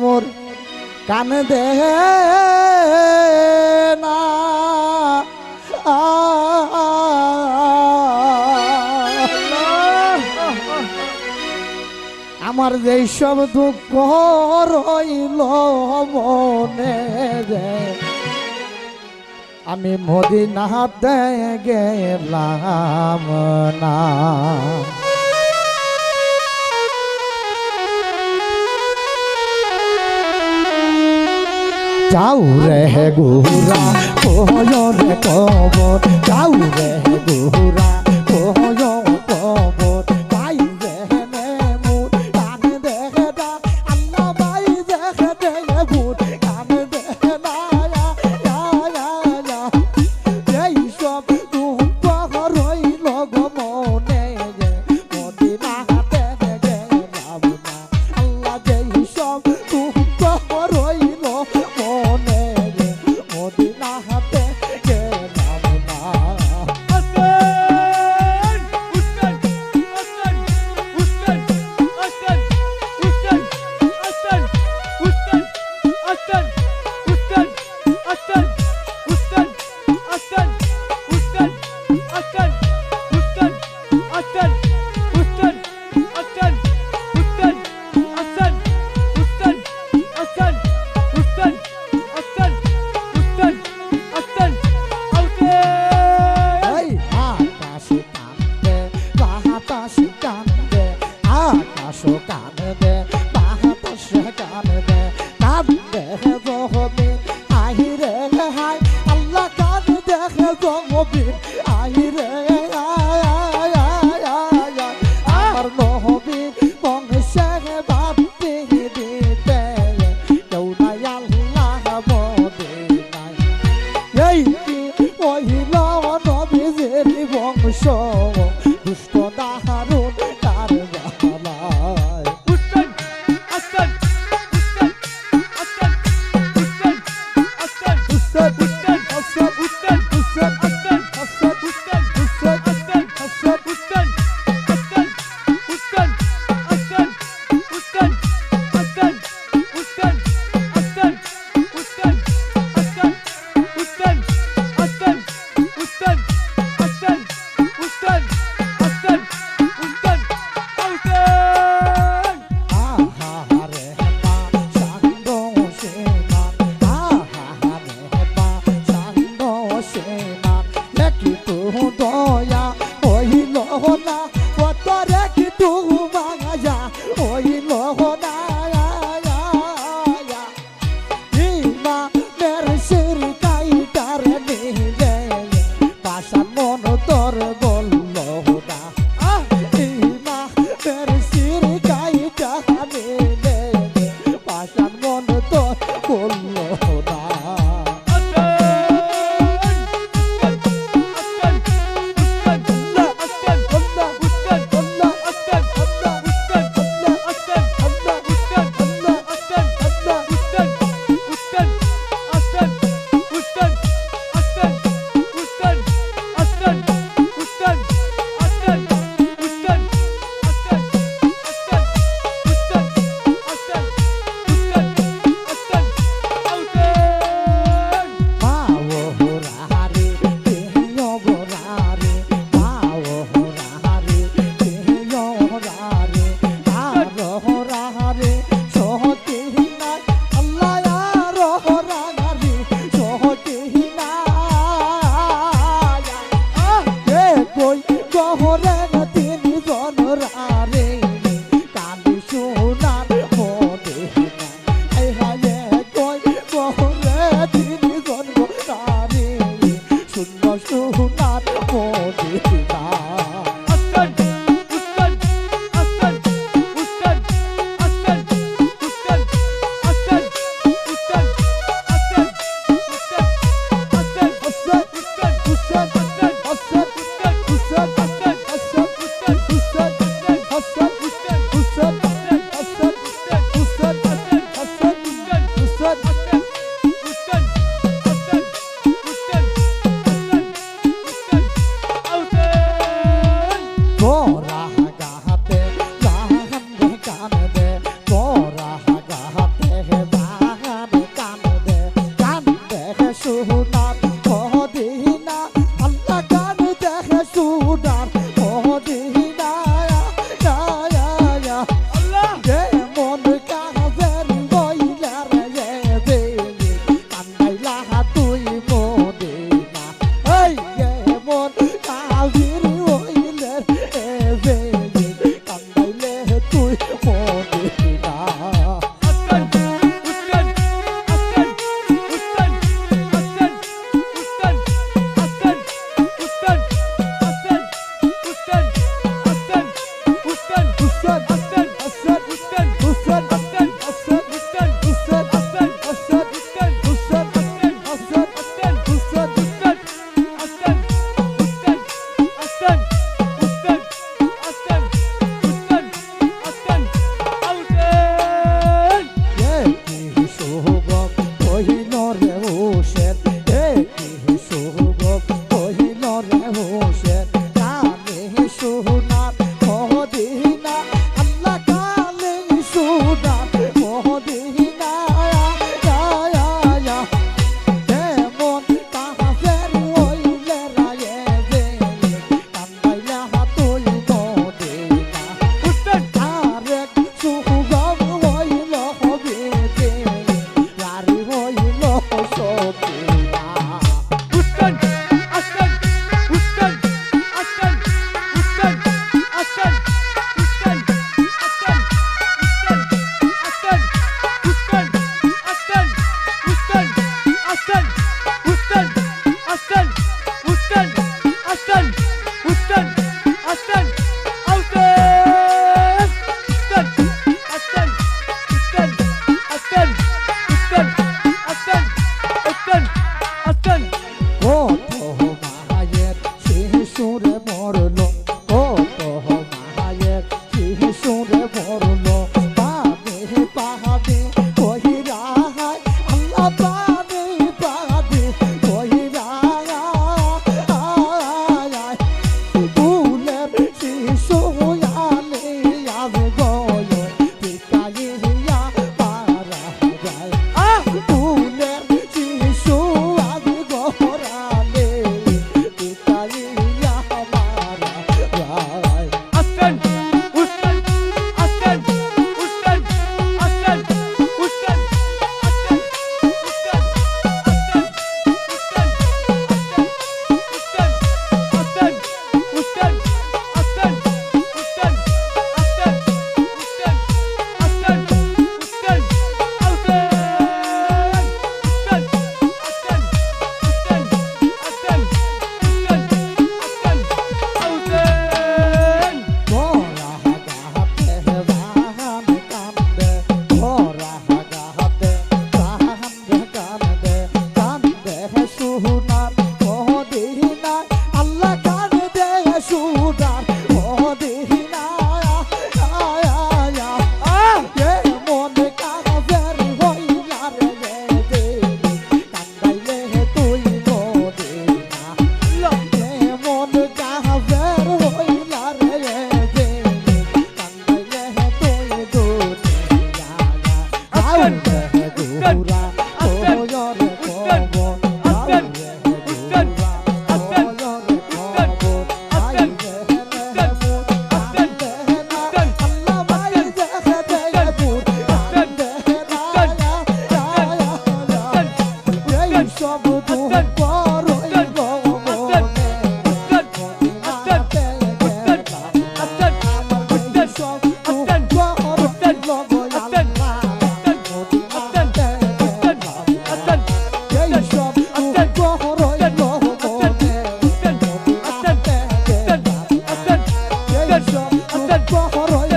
মোর কান দে না আমার যেই সব দুঃখ রইল মনে রে আমি মদিনাতে গেলাম না যাও রে গুরা কোয় রে কবর যাও রে গুরা কোয় কবর ভাই দেখে মুর কান দেখে দা আল্লাহ ভাই দেখে দে মুর কান দেখে না এই সব দুঃখ রইল গো মনে মদিনাতে গেলাম না আল্লাহ যেই সব দুঃখ রইল মনে মদিনাতে গেলাম না দুষ্ট দারুণ তার বাদে কইরা আল্লাহ বাদে বাদে কইরা ফুলের শিশু আলে আজ গয় পিকাইয়া মারা যায় ফুলের শিশু আজ গহরালে পিকাইয়া মারা যায় Aslan! Uslan! Aslan! Uslan! Aslan! Uslan! Aslan! Uslan! Aslan! Uslan! Aslan! Uslan! Aslan! Uslan! Aslan! Uslan! Go,